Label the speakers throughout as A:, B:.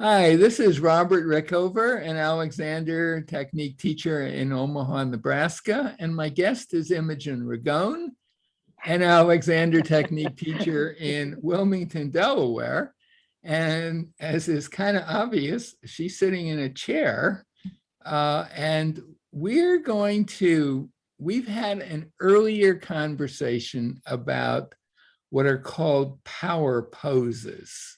A: Hi, this is Robert Rickover, an Alexander Technique teacher in Omaha, Nebraska, and my guest is Imogen Ragone, an Alexander Technique teacher in Wilmington, Delaware. And as is kind of obvious, she's sitting in a chair, and we've had an earlier conversation about what are called power poses.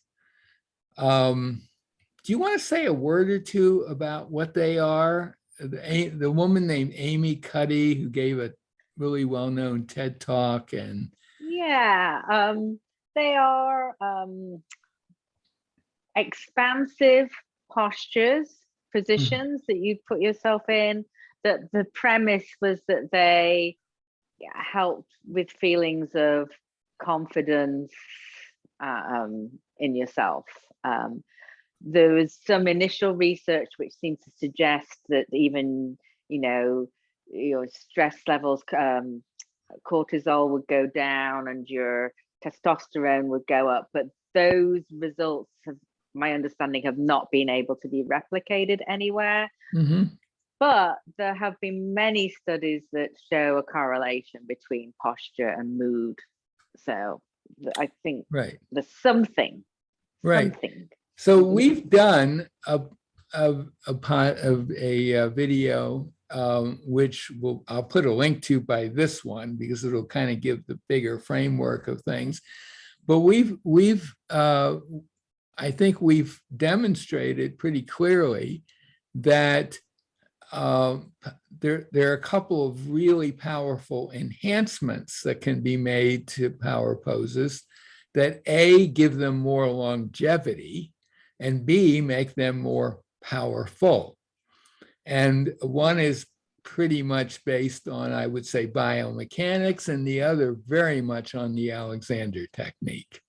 A: Do you want to say a word or two about what they are? The woman named Amy Cuddy, who gave a really well-known TED Talk, and
B: Yeah, they are expansive postures, positions that you put yourself in. That the premise was that they helped with feelings of confidence in yourself. There was some initial research which seemed to suggest that even, your stress levels, cortisol would go down and your testosterone would go up, but those results, my understanding, have not been able to be replicated anywhere.
A: Mhm.
B: But there have been many studies that show a correlation between posture and mood. So I think
A: Right.
B: there's something.
A: Right. So we've done a part of a video, which I'll put a link to by this one because it'll kind of give the bigger framework of things. But I think we've demonstrated pretty clearly that there are a couple of really powerful enhancements that can be made to power poses that A, give them more longevity, and B, make them more powerful. And one is pretty much based on, I would say, biomechanics, and the other very much on the Alexander technique.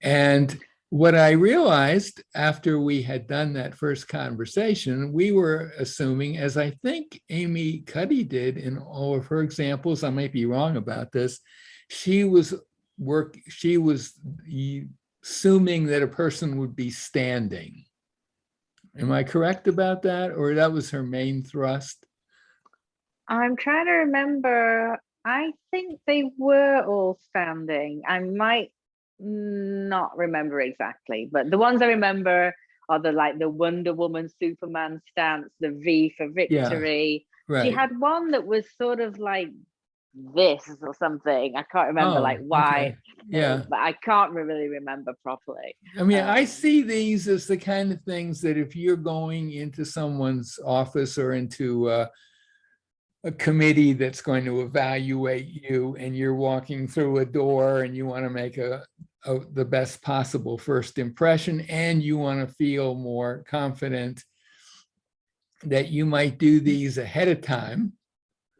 A: And what I realized after we had done that first conversation, we were assuming, as I think Amy Cuddy did in all of her examples, I might be wrong about this, she was assuming that a person would be standing. Am I correct about that? Or that was her main thrust?
B: I'm trying to remember. I think they were all standing. I might not remember exactly, but the ones I remember are the Wonder Woman Superman stance, the V for victory.
A: Right.
B: She had one that was sort of like this or something. I can't remember why.
A: Okay. Yeah.
B: But I can't really remember properly.
A: I mean, I see these as the kind of things that if you're going into someone's office or into a committee that's going to evaluate you, and you're walking through a door and you want to make the best possible first impression, and you want to feel more confident, that you might do these ahead of time.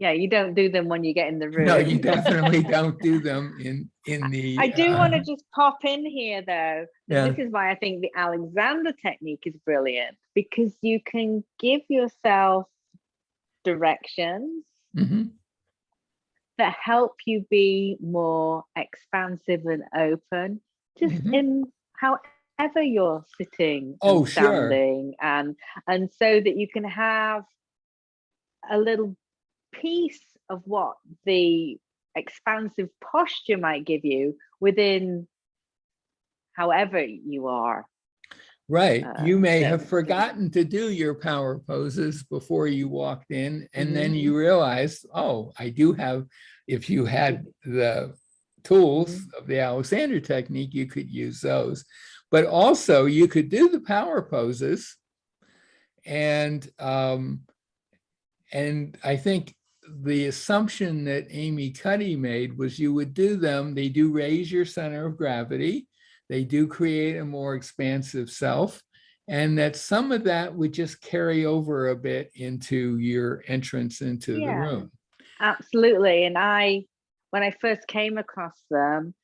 B: Yeah, you don't do them when you get in the room.
A: No, you definitely don't do them in the.
B: I do want to just pop in here though.
A: Yeah.
B: This is why I think the Alexander technique is brilliant, because you can give yourself directions that help you be more expansive and open, just in however you're sitting and standing,
A: sure.
B: and so that you can have a little piece of what the expansive posture might give you within however you are.
A: Right. You may have forgotten to do your power poses before you walked in, and then you realized, oh, I do have, if you had the tools of the Alexander technique, you could use those. But also you could do the power poses, and I think the assumption that Amy Cuddy made was you would do them, they do raise your center of gravity, they do create a more expansive self, and that some of that would just carry over a bit into your entrance into the room.
B: Absolutely. And when I first came across them,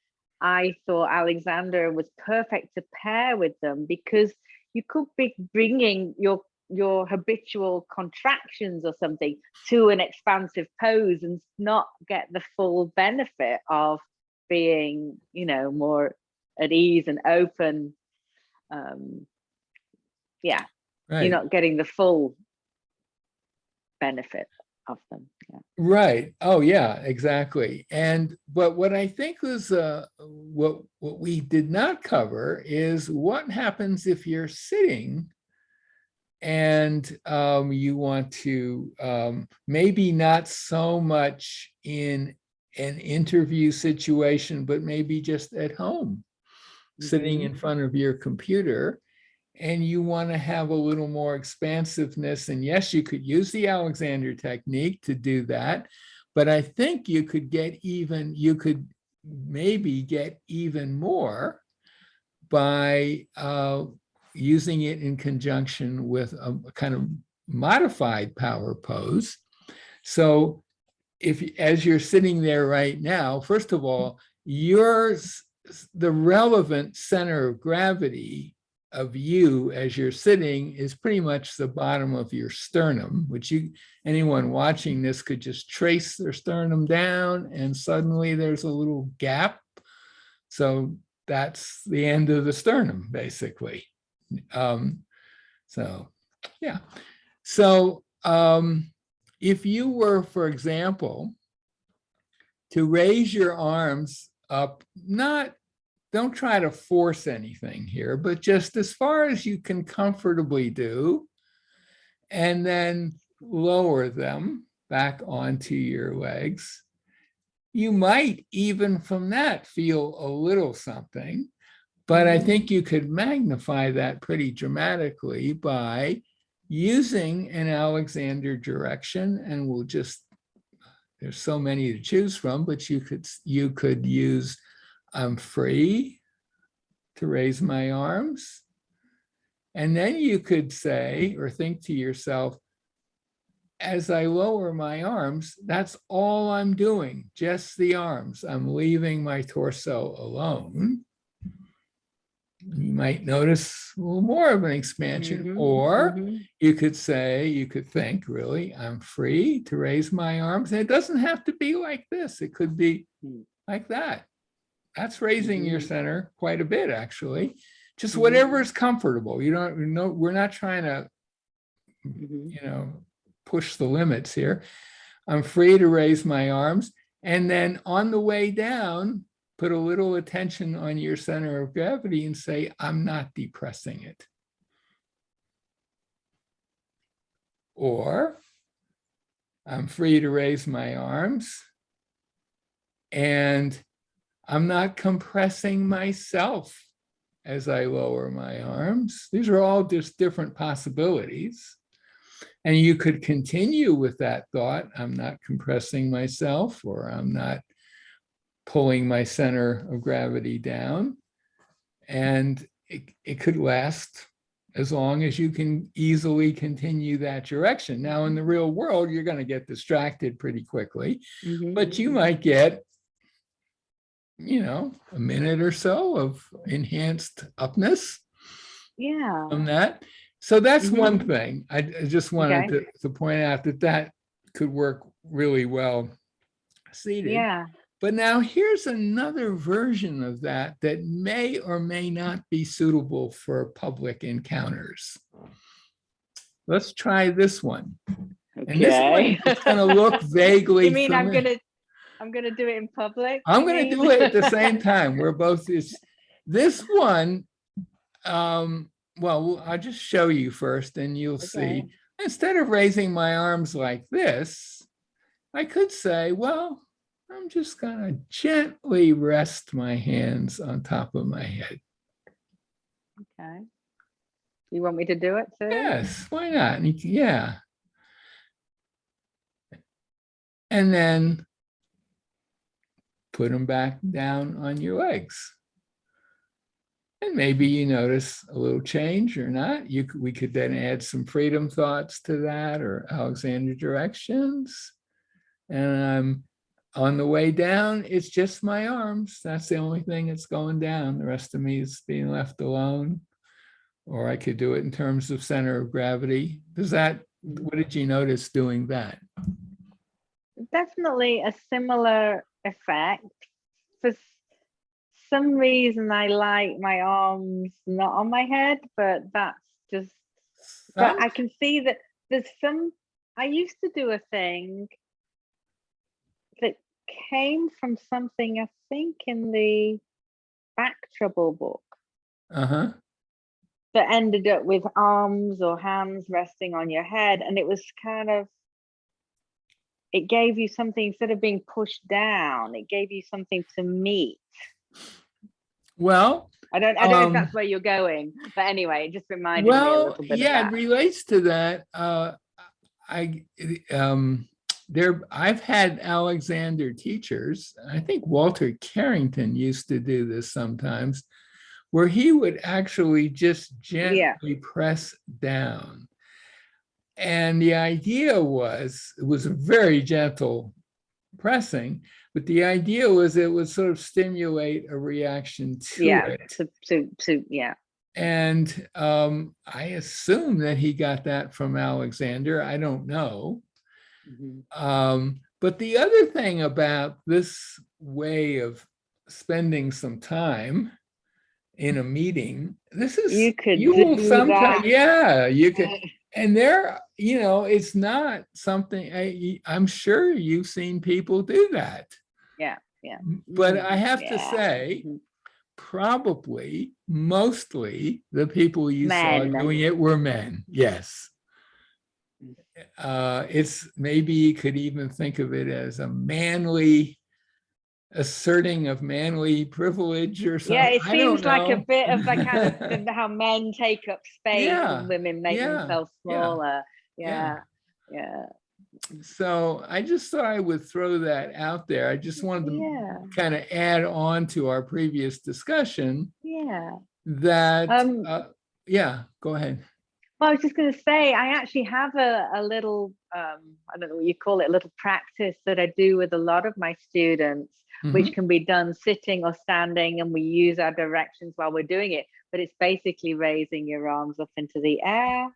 B: I thought Alexander was perfect to pair with them, because you could be bringing your habitual contractions or something to an expansive pose and not get the full benefit of being, more at ease and open. Yeah,
A: Right.
B: you're not getting the full benefit of them. Yeah.
A: Right. Oh, yeah, exactly. And but what I think was what we did not cover is what happens if you're sitting and you want to maybe not so much in an interview situation, but maybe just at home, sitting in front of your computer, and you want to have a little more expansiveness. And yes, you could use the Alexander technique to do that, but I think you could maybe get even more by using it in conjunction with a kind of modified power pose. So as you're sitting there right now, first of all, the relevant center of gravity of you as you're sitting is pretty much the bottom of your sternum, which anyone watching this could just trace their sternum down, and suddenly there's a little gap. So that's the end of the sternum, basically. So, yeah. So if you were, for example, to raise your arms up, don't try to force anything here, but just as far as you can comfortably do, and then lower them back onto your legs. You might even from that feel a little something, but I think you could magnify that pretty dramatically by using an Alexander direction, and there's so many to choose from, but you could use I'm free to raise my arms. And then you could say or think to yourself, as I lower my arms, that's all I'm doing, just the arms. I'm leaving my torso alone. You might notice a little more of an expansion, or you could think, really, I'm free to raise my arms. And it doesn't have to be like this. It could be like that. That's raising your center quite a bit, actually. Just whatever is comfortable. We're not trying to, push the limits here. I'm free to raise my arms. And then on the way down, put a little attention on your center of gravity and say, I'm not depressing it. Or I'm free to raise my arms and I'm not compressing myself as I lower my arms. These are all just different possibilities. And you could continue with that thought, I'm not compressing myself, or I'm not pulling my center of gravity down. And it could last as long as you can easily continue that direction. Now, in the real world, you're going to get distracted pretty quickly, but you might get, a minute or so of enhanced upness from that. So that's one thing. I just wanted to point out that could work really well seated.
B: Yeah.
A: But now here's another version of that may or may not be suitable for public encounters. Let's try this one.
B: Okay.
A: And this one is going to look vaguely.
B: You mean I'm gonna do it in public?
A: I'm going to do it at the same time. We're both this one. Well, I'll just show you first, and you'll see. Instead of raising my arms like this, I could say, well, I'm just going to gently rest my hands on top of my head.
B: Okay. You want me to do it too?
A: Yes, why not? Yeah. And then put them back down on your legs. And maybe you notice a little change or not. We could then add some freedom thoughts to that, or Alexander directions. And on the way down, it's just my arms. That's the only thing that's going down. The rest of me is being left alone. Or I could do it in terms of center of gravity. What did you notice doing that?
B: Definitely a similar effect. For some reason, I like my arms not on my head, but that's just But
A: Some,
B: I can see that there's some, I used to do a thing that came from something, I think, in the Back Trouble book
A: uh-huh.
B: that ended up with arms or hands resting on your head. And it was kind of, it gave you something, instead of being pushed down, it gave you something to meet.
A: Well,
B: I don't know if that's where you're going, but anyway, it just reminded me a
A: well,
B: little bit of
A: yeah, it
B: that.
A: relates to that. I I've had Alexander teachers. I think Walter Carrington used to do this sometimes, where he would actually just gently press down. And the idea was, it was a very gentle pressing, but the idea was it would sort of stimulate a reaction to it.
B: Yeah.
A: And I assume that he got that from Alexander. I don't know. But the other thing about this way of spending some time in a meeting, this is,
B: You will sometimes,
A: yeah, you could. And there, it's not something, I'm sure you've seen people do that.
B: Yeah.
A: But I have to say, probably mostly the people you saw doing it were men. Yes. It's, maybe you could even think of it as a manly asserting of manly privilege or something.
B: Yeah, it seems like a bit of the kind of how men take up space and women make themselves smaller. Yeah.
A: So I just thought I would throw that out there. I just wanted to kind of add on to our previous discussion. That go ahead.
B: Well, I was just going to say, I actually have a little, I don't know what you call it, a little practice that I do with a lot of my students, which can be done sitting or standing, and we use our directions while we're doing it. But it's basically raising your arms up into the air,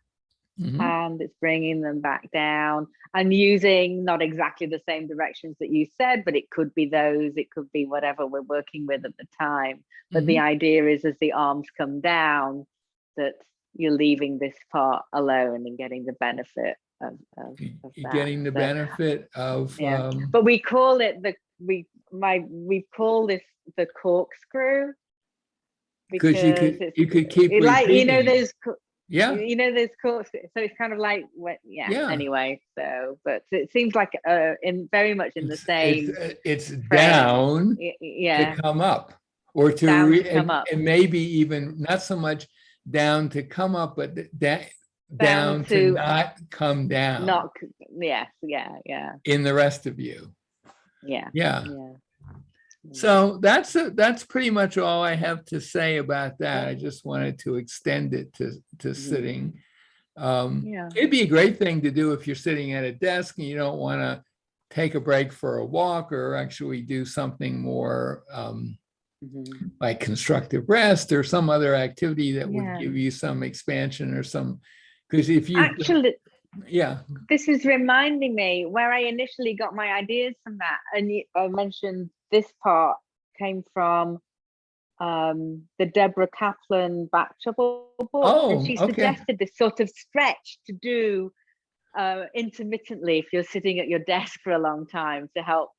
B: and it's bringing them back down, and using not exactly the same directions that you said, but it could be those, it could be whatever we're working with at the time. But the idea is, as the arms come down, that you're leaving this part alone and getting the benefit of that.
A: Getting the benefit of
B: but we call it we call this the corkscrew,
A: because you could keep
B: like
A: repeating
B: those
A: those
B: corkscrews, so it's kind of like anyway, so but it seems like in very much in the same
A: it's down to come up, or to
B: come up,
A: and maybe even not so much down to come up, but down to not come down. In the rest of you. So that's pretty much all I have to say about that. I just wanted to extend it to sitting. It'd be a great thing to do if you're sitting at a desk and you don't want to take a break for a walk, or actually do something more like constructive rest or some other activity that would give you some expansion or some, because if you
B: actually, this is reminding me where I initially got my ideas from that. And I mentioned this part came from the Deborah Kaplan Back Trouble book, and she suggested this sort of stretch to do intermittently if you're sitting at your desk for a long time, to help,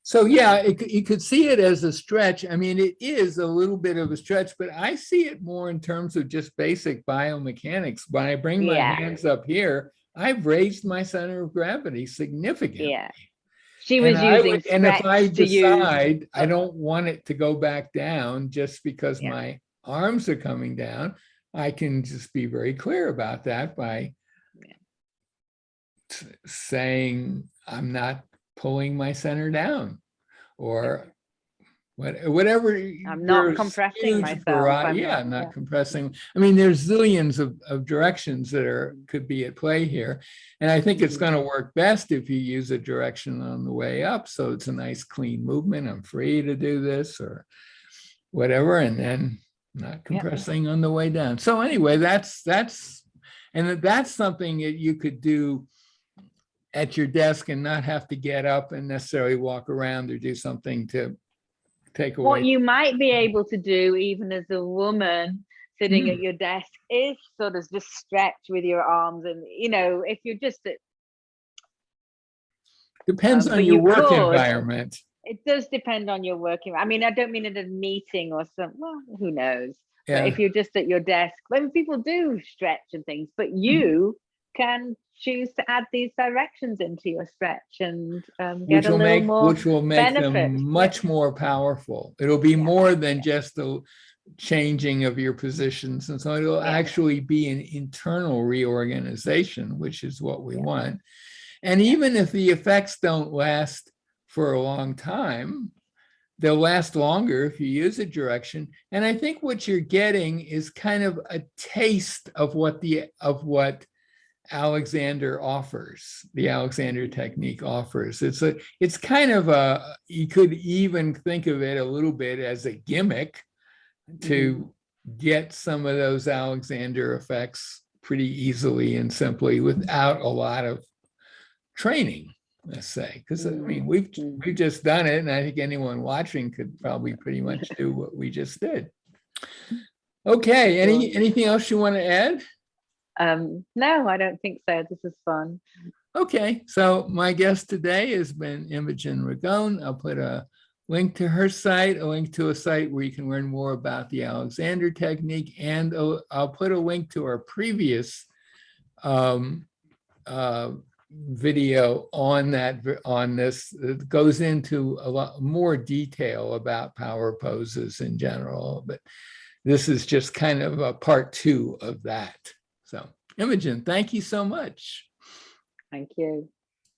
A: So yeah, you could see it as a stretch. I mean, it is a little bit of a stretch, but I see it more in terms of just basic biomechanics. When I bring my hands up here, I've raised my center of gravity significantly.
B: She was using stretch,
A: and if I decide I don't want it to go back down just because my arms are coming down, I can just be very clear about that by saying I'm not pulling my center down, or whatever.
B: I'm not compressing myself.
A: I'm not compressing. I mean, there's zillions of directions that could be at play here. And I think it's going to work best if you use a direction on the way up. So it's a nice clean movement. I'm free to do this or whatever. And then not compressing on the way down. So anyway, that's something that you could do at your desk and not have to get up and necessarily walk around or do something to take away.
B: What you might be able to do, even as a woman, sitting at your desk is sort of just stretch with your arms, and if you're just at,
A: Depends on
B: but
A: your
B: you
A: work
B: could.
A: environment.
B: It does depend on your working. I mean, I don't mean at a meeting or something. Well, who knows? But
A: Yeah.
B: if you're just at your desk, when people do stretch and things, but you can choose to add these directions into your stretch and get a little more
A: which will make
B: benefit.
A: them much more powerful. It'll be more than just the changing of your positions, and so it'll actually be an internal reorganization, which is what we want. And even if the effects don't last for a long time, they'll last longer if you use a direction. And I think what you're getting is kind of a taste of what Alexander offers, the Alexander technique offers. It's kind of you could even think of it a little bit as a gimmick to get some of those Alexander effects pretty easily and simply without a lot of training, let's say. Because I mean, we've just done it, and I think anyone watching could probably pretty much do what we just did. Okay, anything else you want to add?
B: No, I don't think so. This is fun.
A: Okay, so my guest today has been Imogen Ragone. I'll put a link to her site, a link to a site where you can learn more about the Alexander technique, and I'll put a link to our previous video on this. It goes into a lot more detail about power poses in general, but this is just kind of a part 2 of that. So, Imogen, thank you so much.
B: Thank you.